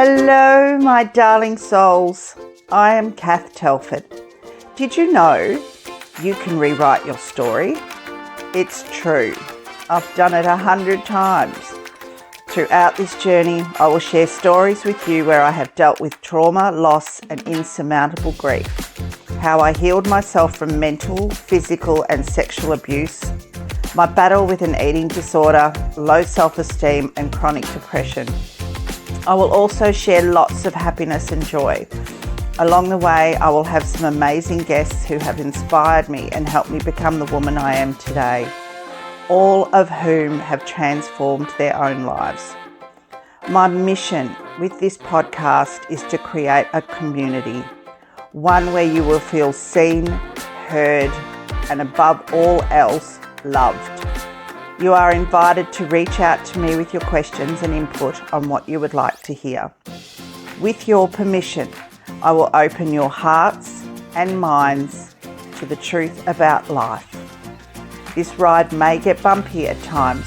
Hello, my darling souls. I am Kath Telford. Did you know you can rewrite your story? It's true. I've done it 100 times. Throughout this journey, I will share stories with you where I have dealt with trauma, loss, and insurmountable grief. How I healed myself from mental, physical, and sexual abuse. My battle with an eating disorder, low self-esteem, and chronic depression. I will also share lots of happiness and joy. Along the way, I will have some amazing guests who have inspired me and helped me become the woman I am today, all of whom have transformed their own lives. My mission with this podcast is to create a community, one where you will feel seen, heard, and above all else, loved. You are invited to reach out to me with your questions and input on what you would like to hear. With your permission, I will open your hearts and minds to the truth about life. This ride may get bumpy at times,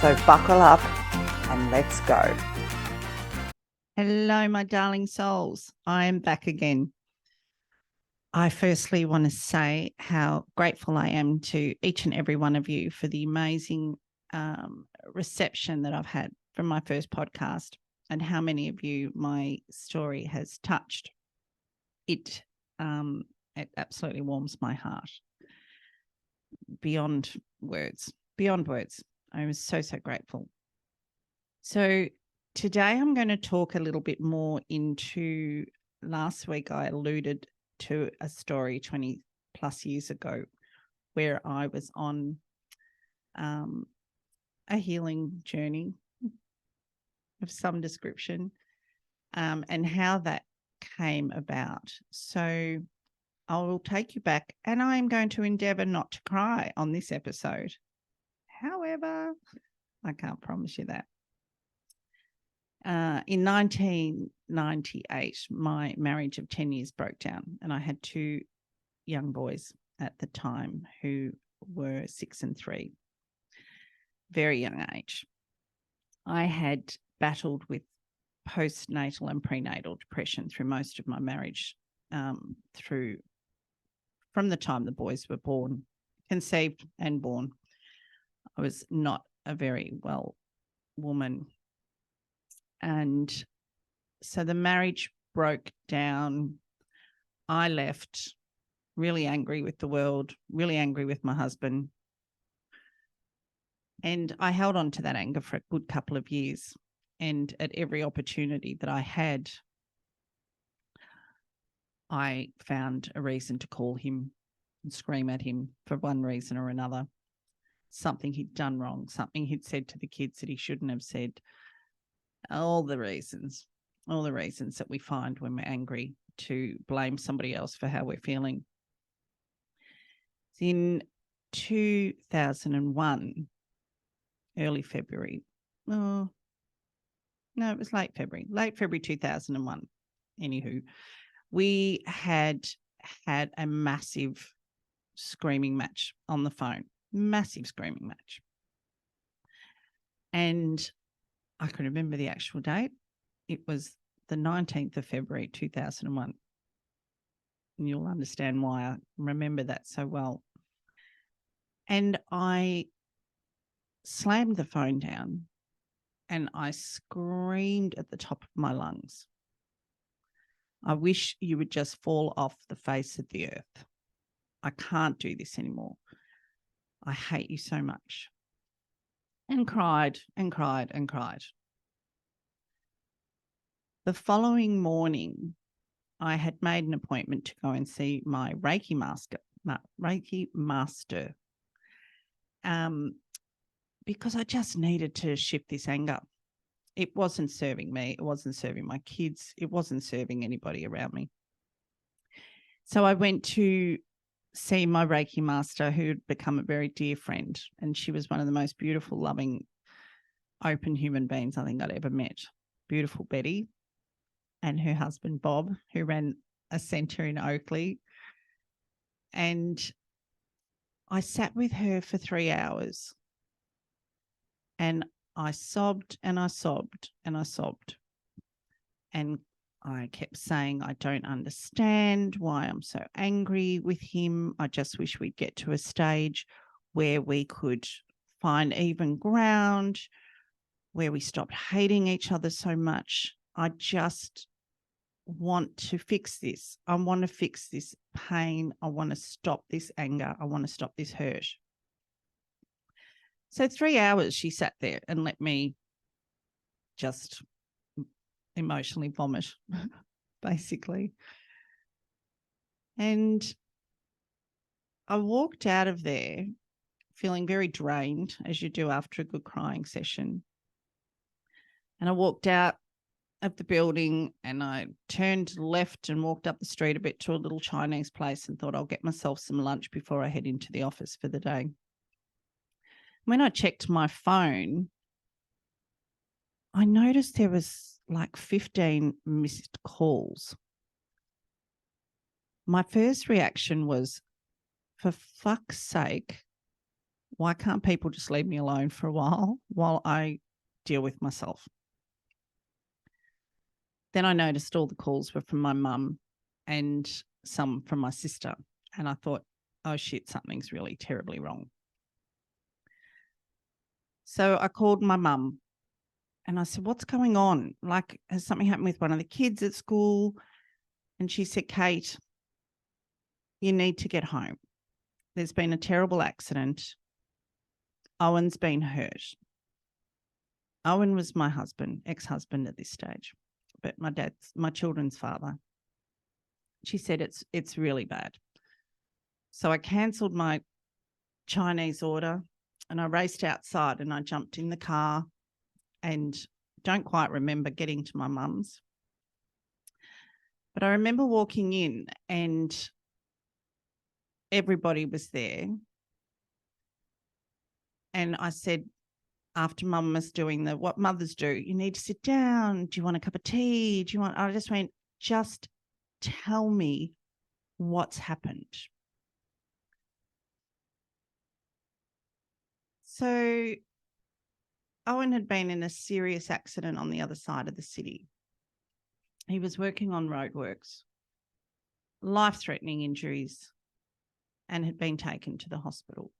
so buckle up and let's go. Hello, my darling souls. I am back again. I firstly want to say how grateful I am to each and every one of you for the amazing reception that I've had from my first podcast and how many of you my story has touched. It absolutely warms my heart beyond words. I was so grateful. So today I'm going to talk a little bit more into, last week I alluded to a story 20 plus years ago where I was on a healing journey of some description and how that came about. So I will take you back, and I am going to endeavour not to cry on this episode. However, I can't promise you that. In 1998, my marriage of 10 years broke down, and I had two young boys at the time who were 6 and 3, very young age. I had battled with postnatal and prenatal depression through most of my marriage, from the time the boys were born, conceived and born. I was not a very well woman. And so the marriage broke down. I left really angry with the world, really angry with my husband. And I held on to that anger for a good couple of years. And at every opportunity that I had, I found a reason to call him and scream at him for one reason or another. Something he'd done wrong, something he'd said to the kids that he shouldn't have said. All the reasons that we find when we're angry to blame somebody else for how we're feeling. In 2001, early February, it was late February 2001. Anywho, we had a massive screaming match on the phone, And I can remember the actual date. It was the 19th of February, 2001. And you'll understand why I remember that so well. And I slammed the phone down and I screamed at the top of my lungs. I wish you would just fall off the face of the earth. I can't do this anymore. I hate you so much. And cried and cried and cried. The following morning, I had made an appointment to go and see my Reiki master, because I just needed to shift this anger. It wasn't serving me. It wasn't serving my kids. It wasn't serving anybody around me. So I went to see my Reiki master, who had become a very dear friend, and she was one of the most beautiful, loving, open human beings I think I'd ever met. Beautiful Betty and her husband Bob, who ran a centre in Oakley. And I sat with her for 3 hours and I sobbed and I sobbed and I sobbed. And I kept saying, I don't understand why I'm so angry with him. I just wish we'd get to a stage where we could find even ground, where we stopped hating each other so much. I just want to fix this. I want to fix this pain. I want to stop this anger. I want to stop this hurt. So 3 hours she sat there and let me just emotionally vomit, basically. And I walked out of there feeling very drained, as you do after a good crying session. And I walked out of the building and I turned left and walked up the street a bit to a little Chinese place and thought I'll get myself some lunch before I head into the office for the day. When I checked my phone, I noticed there was like 15 missed calls. My first reaction was, for fuck's sake, why can't people just leave me alone for a while I deal with myself? Then I noticed all the calls were from my mum and some from my sister. And I thought, oh shit, something's really terribly wrong. So I called my mum and I said, what's going on? Like, has something happened with one of the kids at school? And she said, Kate, you need to get home. There's been a terrible accident. Owen's been hurt. Owen was my husband, ex-husband at this stage, but my children's father. She said, it's really bad. So I cancelled my Chinese order and I raced outside and I jumped in the car and don't quite remember getting to my mum's. But I remember walking in and everybody was there. And I said, after mum was doing what mothers do, you need to sit down. Do you want a cup of tea? I just went, just tell me what's happened. So Owen had been in a serious accident on the other side of the city. He was working on roadworks, life-threatening injuries, and had been taken to the hospital.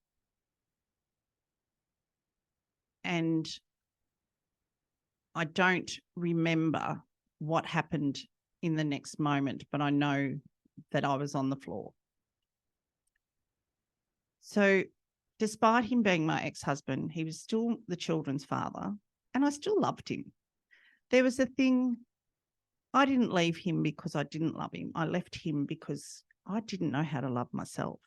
And I don't remember what happened in the next moment, but I know that I was on the floor. So despite him being my ex-husband, he was still the children's father, and I still loved him. There was a thing, I didn't leave him because I didn't love him. I left him because I didn't know how to love myself.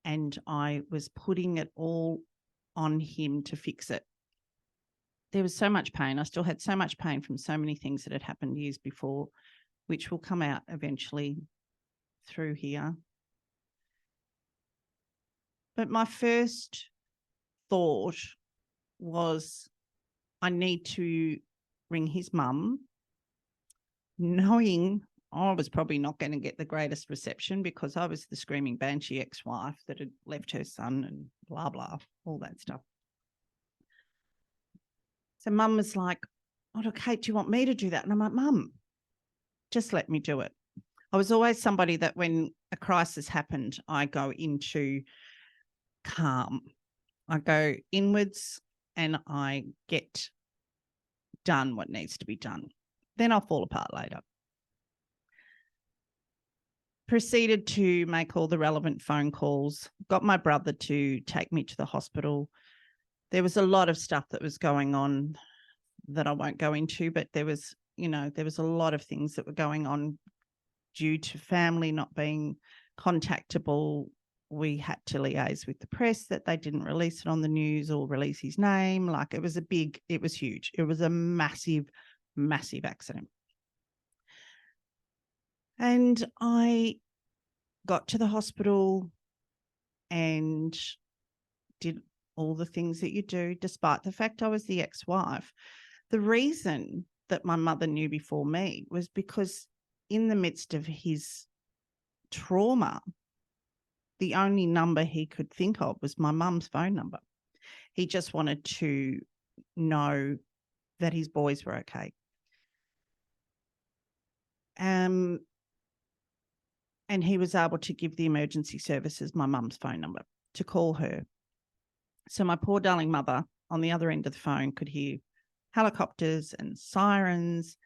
And I was putting it all on him to fix it. There was so much pain. I still had so much pain from so many things that had happened years before, which will come out eventually through here. But my first thought was, I need to ring his mum, knowing I was probably not going to get the greatest reception because I was the screaming banshee ex-wife that had left her son and blah, blah, all that stuff. So mum was like, oh, Kate, do you want me to do that? And I'm like, mum, just let me do it. I was always somebody that when a crisis happened, I go into calm. I go inwards and I get done what needs to be done. Then I'll fall apart later. Proceeded to make all the relevant phone calls, got my brother to take me to the hospital. There was a lot of stuff that was going on that I won't go into, but there was a lot of things that were going on due to family not being contactable. We had to liaise with the press that they didn't release it on the news or release his name. Like it was huge. It was a massive, massive accident. And I got to the hospital and did all the things that you do, despite the fact I was the ex-wife. The reason that my mother knew before me was because in the midst of his trauma, the only number he could think of was my mum's phone number. He just wanted to know that his boys were okay. And he was able to give the emergency services my mum's phone number to call her. So my poor darling mother on the other end of the phone could hear helicopters and sirens.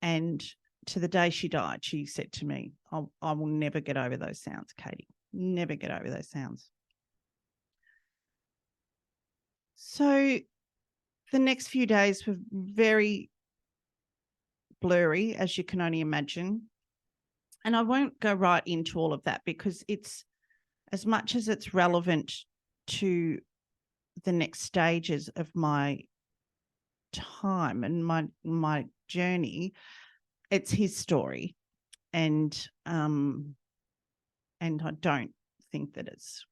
And to the day she died, she said to me, I will never get over those sounds, Katie. Never get over those sounds. So the next few days were very blurry, as you can only imagine. And I won't go right into all of that because it's, as much as it's relevant to the next stages of my time and my journey, it's his story. And I don't think that it's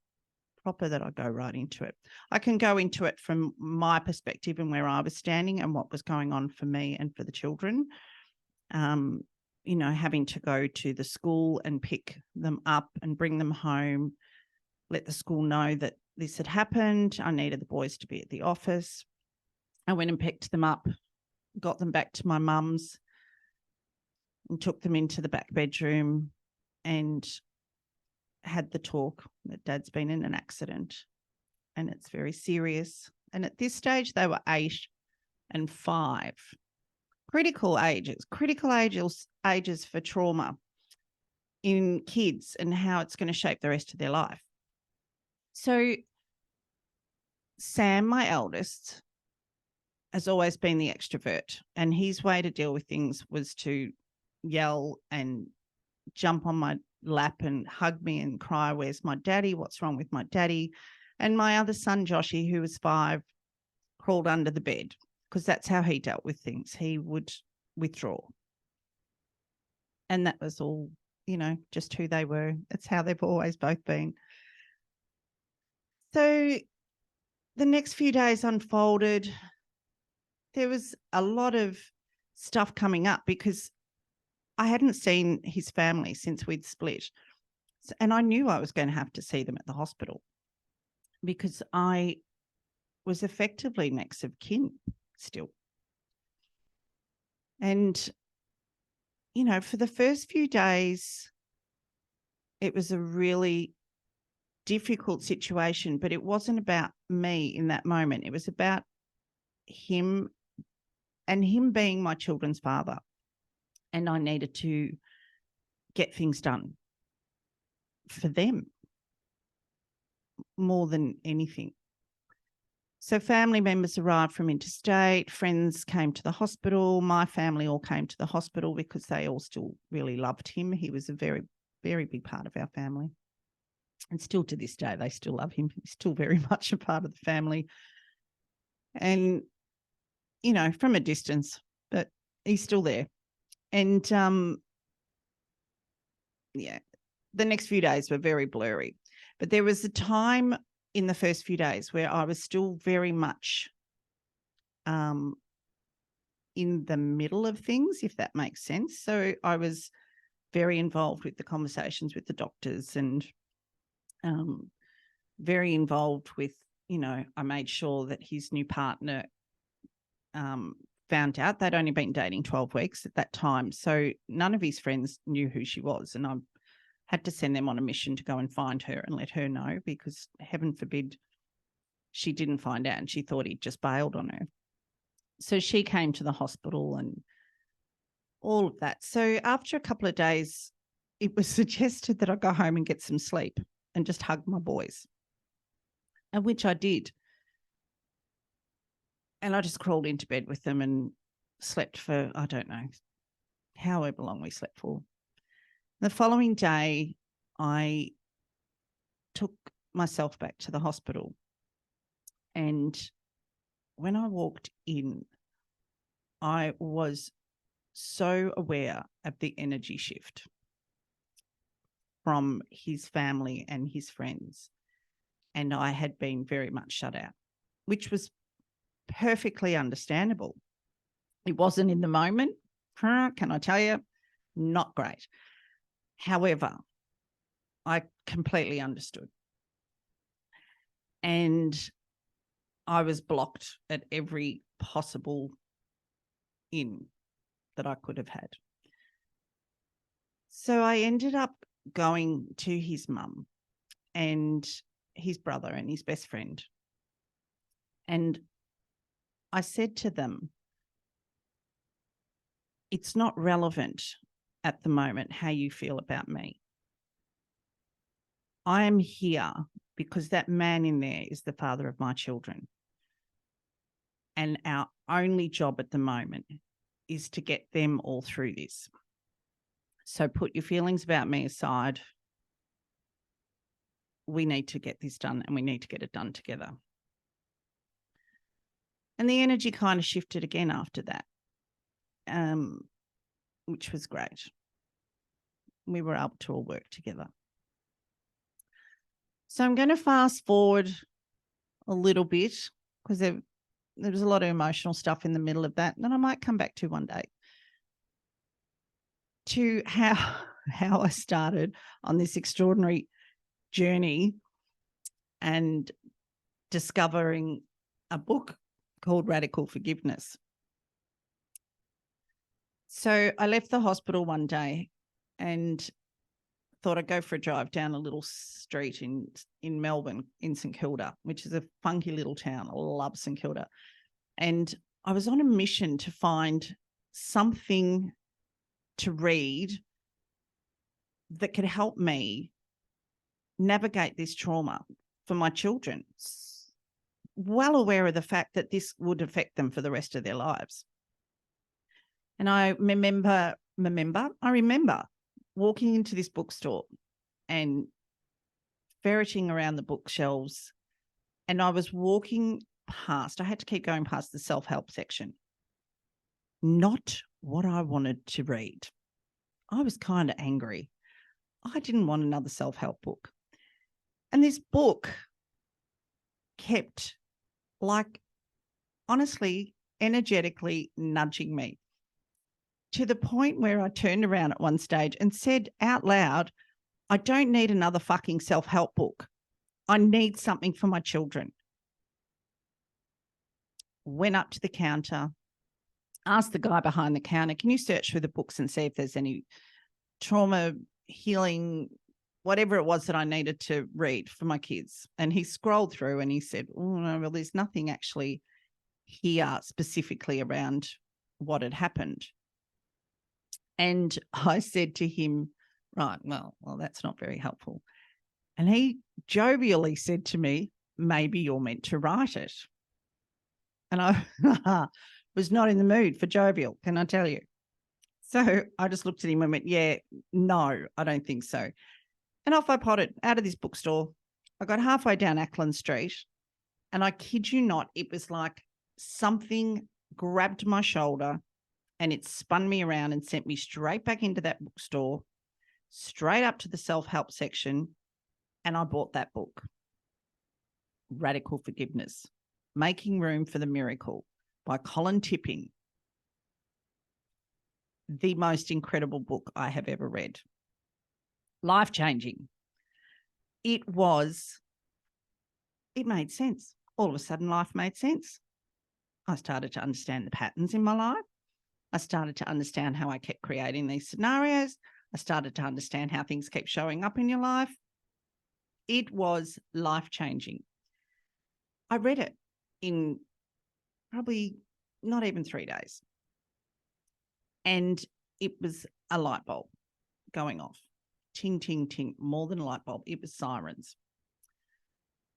proper that I go right into it. I can go into it from my perspective and where I was standing and what was going on for me and for the children. Having to go to the school and pick them up and bring them home, let the school know that this had happened. I needed the boys to be at the office. I went and picked them up, got them back to my mum's and took them into the back bedroom and had the talk that Dad's been in an accident and it's very serious. And at this stage, they were 8 and 5. Critical ages for trauma in kids and how it's going to shape the rest of their life. So Sam, my eldest, has always been the extrovert, and his way to deal with things was to yell and jump on my lap and hug me and cry, "Where's my daddy? What's wrong with my daddy?" And my other son, Joshy, who was 5, crawled under the bed because that's how he dealt with things. He would withdraw. And that was all, just who they were. It's how they've always both been. So the next few days unfolded. There was a lot of stuff coming up because I hadn't seen his family since we'd split. And I knew I was going to have to see them at the hospital because I was effectively next of kin still. And, for the first few days, it was a really difficult situation, but it wasn't about me in that moment. It was about him and him being my children's father. And I needed to get things done for them more than anything. So family members arrived from interstate, friends came to the hospital, my family all came to the hospital because they all still really loved him. He was a very, very big part of our family. And still to this day, they still love him. He's still very much a part of the family. And, from a distance, but he's still there. And, the next few days were very blurry. But there was a time in the first few days where I was still very much in the middle of things, if that makes sense. So I was very involved with the conversations with the doctors and very involved with, I made sure that his new partner found out. They'd only been dating 12 weeks at that time. So none of his friends knew who she was. And I had to send them on a mission to go and find her and let her know because heaven forbid she didn't find out and she thought he'd just bailed on her. So she came to the hospital and all of that. So after a couple of days, it was suggested that I go home and get some sleep and just hug my boys, and which I did. And I just crawled into bed with them and slept for, I don't know, however long we slept for. The following day, I took myself back to the hospital. And when I walked in, I was so aware of the energy shift from his family and his friends. And I had been very much shut out, which was perfectly understandable. It wasn't in the moment, can I tell you, not great. However, I completely understood. And I was blocked at every possible in that I could have had. So I ended up going to his mum and his brother and his best friend. And I said to them, it's not relevant at the moment how you feel about me. I am here because that man in there is the father of my children. And our only job at the moment is to get them all through this. So put your feelings about me aside. We need to get this done and we need to get it done together. And the energy kind of shifted again after that, which was great. We were able to all work together. So I'm going to fast forward a little bit because there was a lot of emotional stuff in the middle of that. And then I might come back to one day to how I started on this extraordinary journey and discovering a book called Radical Forgiveness. So I left the hospital one day and thought I'd go for a drive down a little street in Melbourne, in St Kilda, which is a funky little town. I love St Kilda. And I was on a mission to find something to read that could help me navigate this trauma for my children, well aware of the fact that this would affect them for the rest of their lives. And I remember walking into this bookstore and ferreting around the bookshelves, and I was walking past, I had to keep going past the self-help section. Not what I wanted to read. I was kind of angry. I didn't want another self-help book. And this book kept, like, honestly, energetically nudging me to the point where I turned around at one stage and said out loud, I don't need another fucking self-help book. I need something for my children. Went up to the counter, asked the guy behind the counter, can you search through the books and see if there's any trauma healing, whatever it was that I needed to read for my kids? And he scrolled through and he said, oh, no, well, there's nothing actually here specifically around what had happened. And I said to him, right, well, that's not very helpful. And he jovially said to me, maybe you're meant to write it. And I was not in the mood for jovial, can I tell you? So I just looked at him and went, yeah, no, I don't think so. And off I potted out of this bookstore. I got halfway down Ackland Street, and I kid you not, it was like something grabbed my shoulder and it spun me around and sent me straight back into that bookstore, straight up to the self-help section, and I bought that book, Radical Forgiveness, Making Room for the Miracle by Colin Tipping. The most incredible book I have ever read. Life-changing. It made sense. All of a sudden, life made sense. I started to understand the patterns in my life. I started to understand how I kept creating these scenarios. I started to understand how things keep showing up in your life. It was life-changing. I read it in probably not even 3 days. And it was a light bulb going off. Ting, ting, ting, more than a light bulb. It was sirens.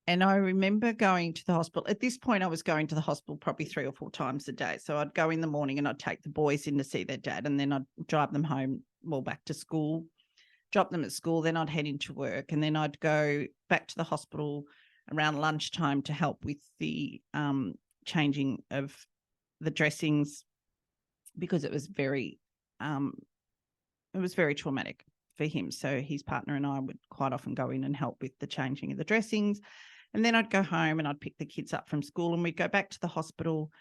And I remember going to the hospital. At this point, I was going to the hospital probably 3 or 4 times a day. So I'd go in the morning and I'd take the boys in to see their dad, and then I'd drive them home, back to school, drop them at school. Then I'd head into work, and then I'd go back to the hospital around lunchtime to help with the changing of the dressings, because it was very traumatic for him. So his partner and I would quite often go in and help with the changing of the dressings. And then I'd go home and I'd pick the kids up from school and we'd go back to the hospital.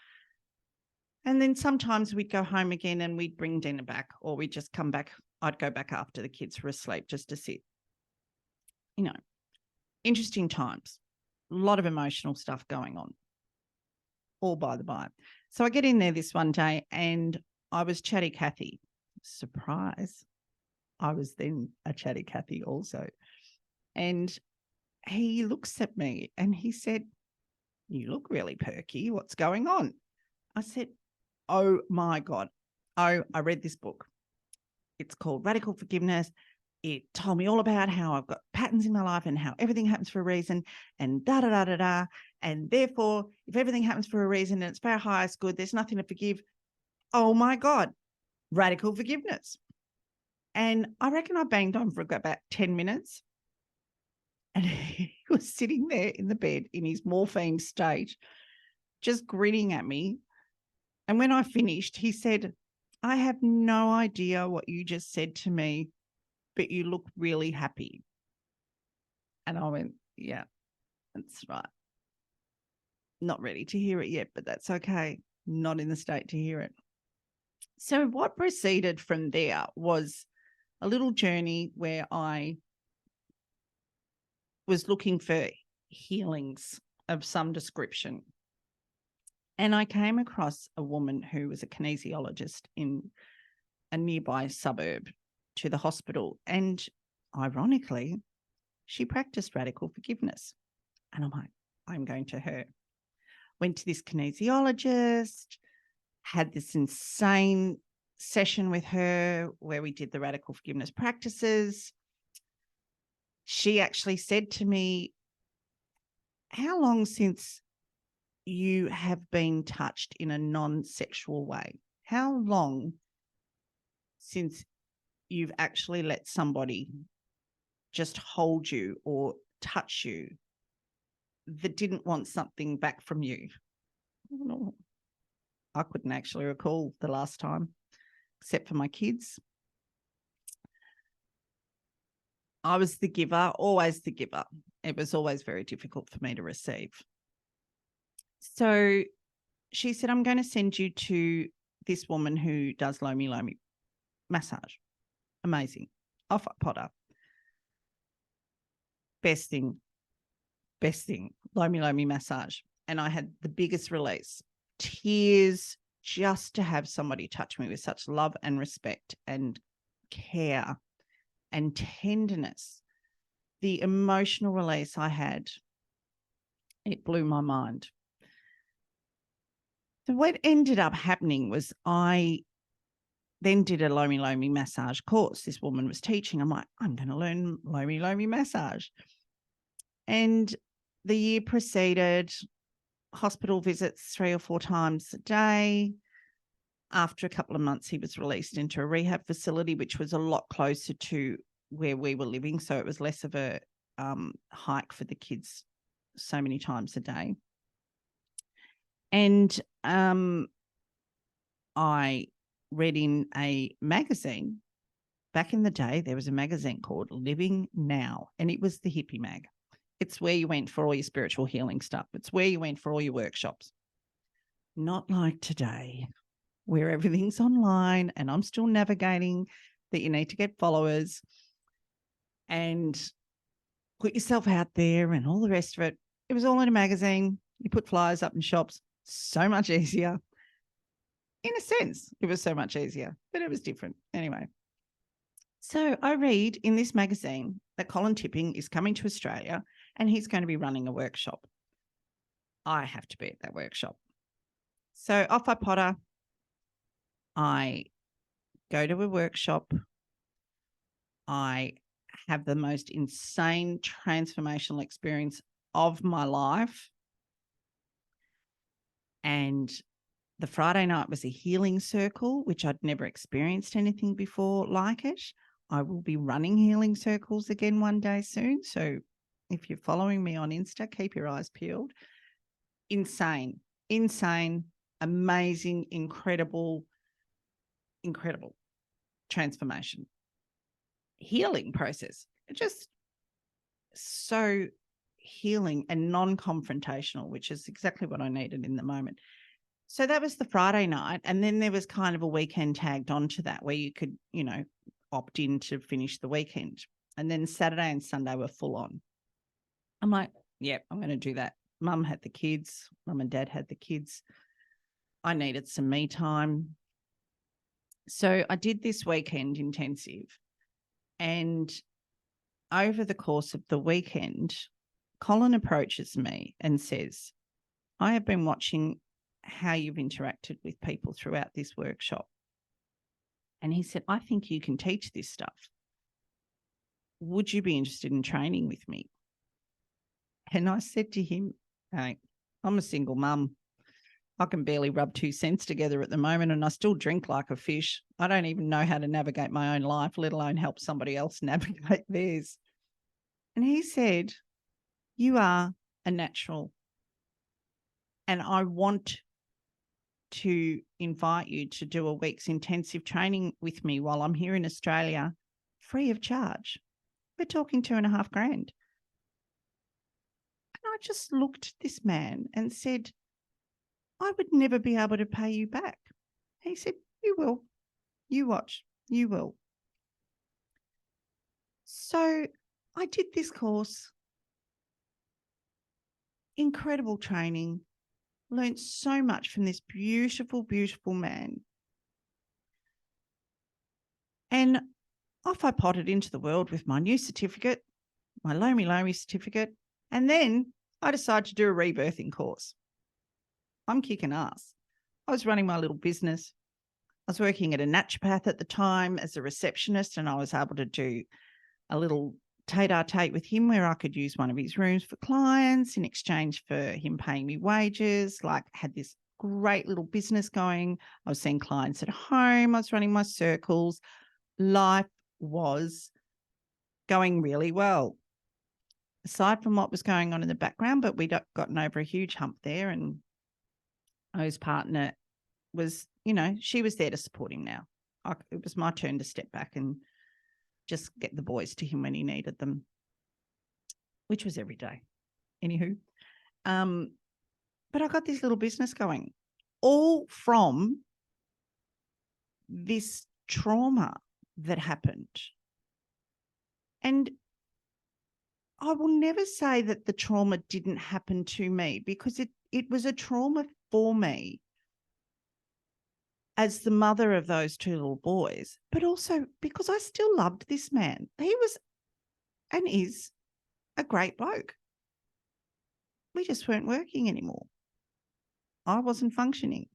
And then sometimes we'd go home again and we'd bring dinner back, or we'd just come back. I'd go back after the kids were asleep just to sit. You know, interesting times, a lot of emotional stuff going on, all by the by. So I get in there this one day and I was chatty Cathy. Surprise. I was then a chatty Cathy also. And he looks at me and he said, "You look really perky. What's going on?" I said, "Oh my God. Oh, I read this book. It's called Radical Forgiveness. It told me all about how I've got patterns in my life and how everything happens for a reason and da, da, da, da, da. And therefore, if everything happens for a reason and it's for our highest good, there's nothing to forgive." Oh my God, radical forgiveness. And I reckon I banged on for about 10 minutes. And he was sitting there in the bed in his morphine state, just grinning at me. And when I finished, he said, "I have no idea what you just said to me, but you look really happy." And I went, "Yeah, that's right. Not ready to hear it yet, but that's okay. Not in the state to hear it." So what proceeded from there was a little journey where I was looking for healings of some description. And I came across a woman who was a kinesiologist in a nearby suburb to the hospital. And ironically, she practiced radical forgiveness. And I'm like, I'm going to her. Went to this kinesiologist, had this insane session with her where we did the radical forgiveness practices. She actually said to me, "How long since you have been touched in a non-sexual way? How long since you've actually let somebody just hold you or touch you that didn't want something back from you?" I couldn't actually recall the last time, except for my kids. I was the giver, always the giver. It was always very difficult for me to receive. So she said, "I'm going to send you to this woman who does Lomi Lomi massage." Amazing. Off at Potter. Best thing. Lomi Lomi massage. And I had the biggest release. Tears, just to have somebody touch me with such love and respect and care and tenderness. The emotional release I had, it blew my mind. So what ended up happening was I then did a Lomi Lomi massage course this woman was teaching. I'm like, I'm going to learn Lomi Lomi massage. And the year proceeded, hospital visits 3 or 4 times a day. After a couple of months, he was released into a rehab facility, which was a lot closer to where we were living. So it was less of a hike for the kids so many times a day. And I read in a magazine. Back in the day, there was a magazine called Living Now, and it was the hippie mag. It's where you went for all your spiritual healing stuff. It's where you went for all your workshops. Not like today, where everything's online and I'm still navigating that you need to get followers and put yourself out there and all the rest of it. It was all in a magazine. You put flyers up in shops. So much easier. In a sense, it was so much easier, but it was different. Anyway, so I read in this magazine that Colin Tipping is coming to Australia and he's going to be running a workshop. I have to be at that workshop. So off I potter. I go to a workshop. I have the most insane transformational experience of my life. And the Friday night was a healing circle, which I'd never experienced anything before like it. I will be running healing circles again one day soon. So if you're following me on Insta, keep your eyes peeled. Insane, amazing, incredible transformation. Healing process. Just so healing and non-confrontational, which is exactly what I needed in the moment. So that was the Friday night. And then there was kind of a weekend tagged onto that where you could, opt in to finish the weekend. And then Saturday and Sunday were full on. I'm like, yep, I'm going to do that. Mum had the kids. Mum and Dad had the kids. I needed some me time. So I did this weekend intensive. And over the course of the weekend, Colin approaches me and says, I have been watching how you've interacted with people throughout this workshop. And he said, I think you can teach this stuff. Would you be interested in training with me? And I said to him, hey, I'm a single mum. I can barely rub 2 cents together at the moment, and I still drink like a fish. I don't even know how to navigate my own life, let alone help somebody else navigate theirs. And he said, you are a natural. And I want to invite you to do a week's intensive training with me while I'm here in Australia, free of charge. We're talking $2,500. And I just looked at this man and said, I would never be able to pay you back. He said, you will. You watch. You will. So I did this course. Incredible training. Learned so much from this beautiful, beautiful man. And off I potted into the world with my new certificate, my Lomi Lomi certificate. And then I decided to do a rebirthing course. I'm kicking ass. I was running my little business. I was working at a naturopath at the time as a receptionist, and I was able to do a little tete-a-tete with him where I could use one of his rooms for clients in exchange for him paying me wages. Like, had this great little business going. I was seeing clients at home. I was running my circles. Life was going really well. Aside from what was going on in the background, but we'd gotten over a huge hump there, and O's partner was, she was there to support him now. It was my turn to step back and just get the boys to him when he needed them, which was every day. Anywho, but I got this little business going, all from this trauma that happened. And I will never say that the trauma didn't happen to me, because it was a trauma for me as the mother of those 2 little boys, but also because I still loved this man. He was and is a great bloke. We just weren't working anymore. I wasn't functioning,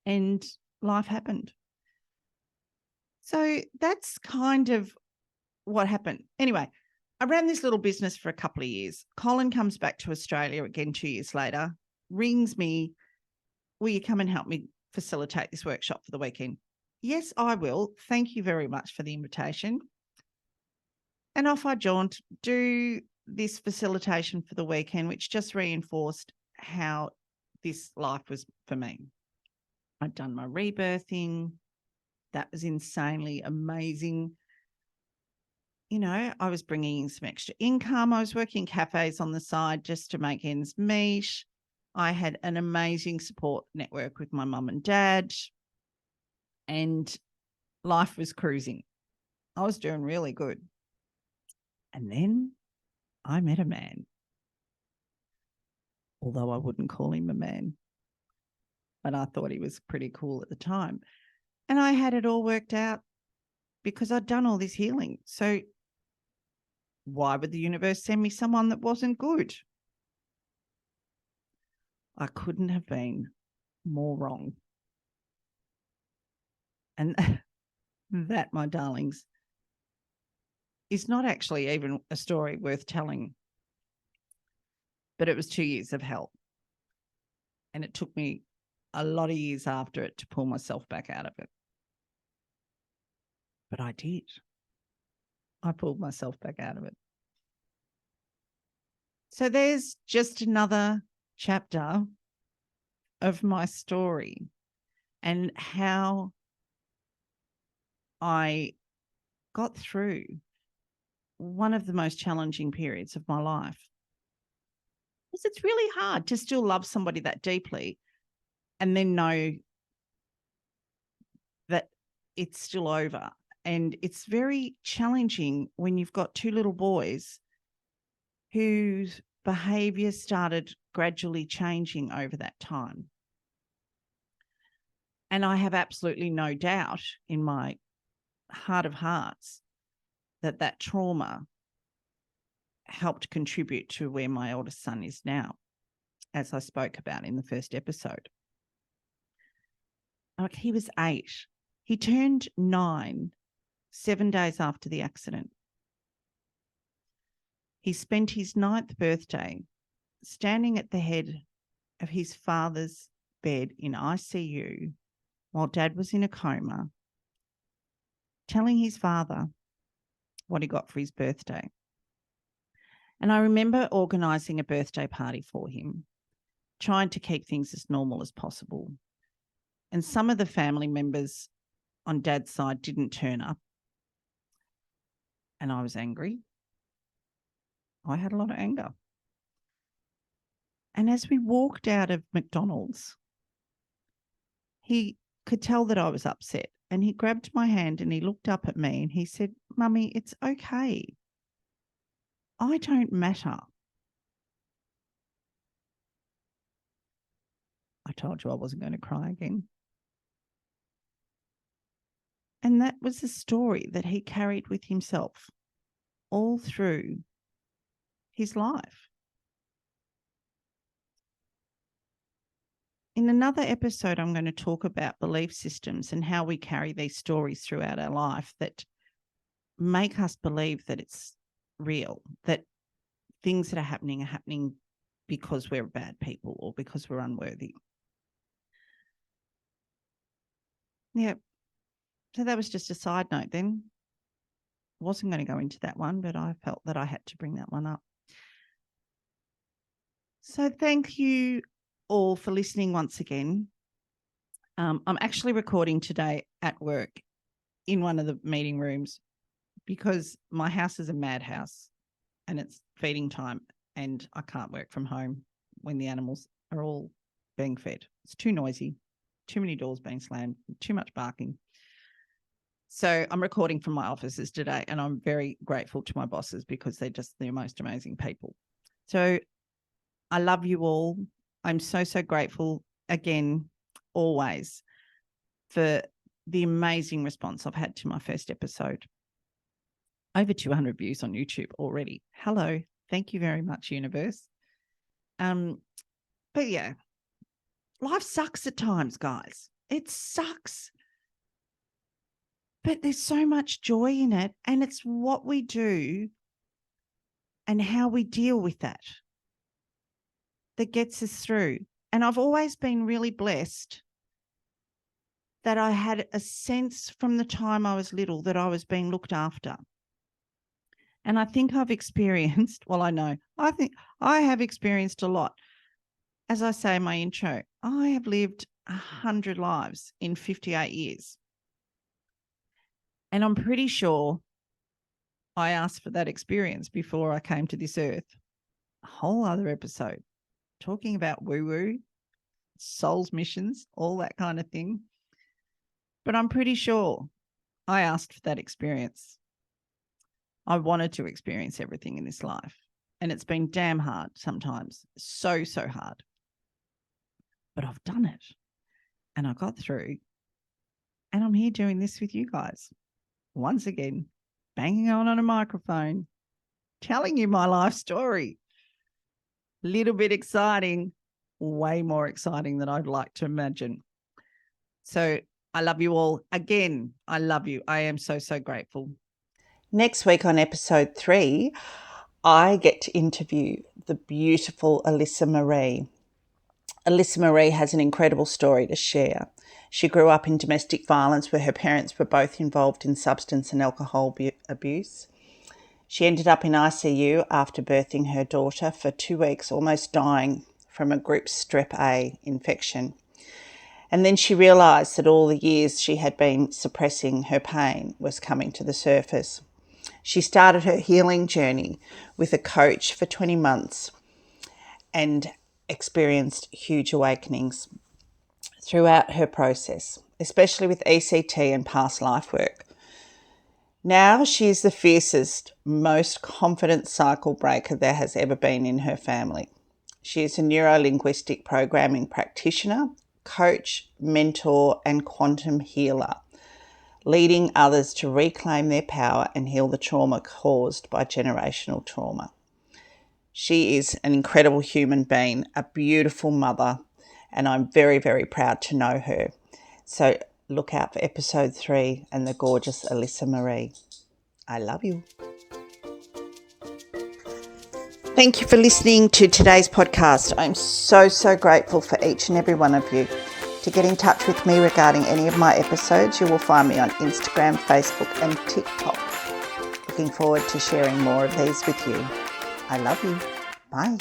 and life happened. So that's kind of what happened. Anyway, I ran this little business for a couple of years. Colin comes back to Australia again 2 years later, rings me, will you come and help me facilitate this workshop for the weekend? Yes, I will. Thank you very much for the invitation. And off I jaunt, do this facilitation for the weekend, which just reinforced how this life was for me. I'd done my rebirthing. That was insanely amazing. I was bringing in some extra income. I was working cafes on the side just to make ends meet. I had an amazing support network with my mum and dad, and life was cruising. I was doing really good. And then I met a man, although I wouldn't call him a man, but I thought he was pretty cool at the time. And I had it all worked out because I'd done all this healing. So why would the universe send me someone that wasn't good? I couldn't have been more wrong. And that, my darlings, is not actually even a story worth telling. But it was 2 years of hell. And it took me a lot of years after it to pull myself back out of it. But I did. I pulled myself back out of it. So there's just another chapter of my story and how I got through one of the most challenging periods of my life. Because it's really hard to still love somebody that deeply and then know that it's still over. And it's very challenging when you've got 2 little boys whose behaviour started gradually changing over that time. And I have absolutely no doubt in my heart of hearts that trauma helped contribute to where my oldest son is now, as I spoke about in the first episode. Like, he was 8. He turned 9 7 days after the accident. He spent his 9th birthday standing at the head of his father's bed in ICU while Dad was in a coma, telling his father what he got for his birthday. And I remember organising a birthday party for him, trying to keep things as normal as possible. And some of the family members on Dad's side didn't turn up. And I was angry. I had a lot of anger. And as we walked out of McDonald's, he could tell that I was upset. And he grabbed my hand and he looked up at me and he said, "Mummy, it's okay. I don't matter." I told you I wasn't going to cry again. And that was the story that he carried with himself all through his life. In another episode, I'm going to talk about belief systems and how we carry these stories throughout our life that make us believe that it's real, that things that are happening because we're bad people or because we're unworthy. Yeah. So that was just a side note then. Wasn't going to go into that one, but I felt that I had to bring that one up. So thank you all for listening once again. I'm actually recording today at work in one of the meeting rooms because my house is a madhouse and it's feeding time and I can't work from home when the animals are all being fed. It's too noisy, too many doors being slammed, too much barking. So I'm recording from my offices today and I'm very grateful to my bosses because they're just the most amazing people. So I love you all. I'm so grateful again, always, for the amazing response I've had to my first episode. Over 200 views on YouTube already. Hello. Thank you very much, universe. But yeah, life sucks at times, guys. It sucks. But there's so much joy in it, and it's what we do and how we deal with that that gets us through. And I've always been really blessed that I had a sense from the time I was little that I was being looked after. And I think I've experienced, I think I have experienced a lot. As I say in my intro, I have lived 100 lives in 58 years. And I'm pretty sure I asked for that experience before I came to this earth. A whole other episode talking about woo-woo, soul's missions, all that kind of thing. But I'm pretty sure I asked for that experience. I wanted to experience everything in this life. And it's been damn hard sometimes. So hard. But I've done it. And I got through. And I'm here doing this with you guys. Once again, banging on a microphone, telling you my life story. Little bit exciting, way more exciting than I'd like to imagine. So I love you all. Again, I love you. I am so grateful. Next week on episode 3, I get to interview the beautiful Alyssa Marie. Alyssa Marie has an incredible story to share. She grew up in domestic violence where her parents were both involved in substance and alcohol abuse. She ended up in ICU after birthing her daughter for 2 weeks, almost dying from a group strep A infection. And then she realised that all the years she had been suppressing her pain was coming to the surface. She started her healing journey with a coach for 20 months and experienced huge awakenings throughout her process, especially with ECT and past life work. Now she is the fiercest, most confident cycle breaker there has ever been in her family. She is a neuro-linguistic programming practitioner, coach, mentor, and quantum healer. leading others to reclaim their power and heal the trauma caused by generational trauma. She is an incredible human being, a beautiful mother, and I'm very, very proud to know her. So look out for episode 3 and the gorgeous Alyssa Marie. I love you. Thank you for listening to today's podcast. I'm so grateful for each and every one of you. To get in touch with me regarding any of my episodes, you will find me on Instagram, Facebook and TikTok. Looking forward to sharing more of these with you. I love you. Bye.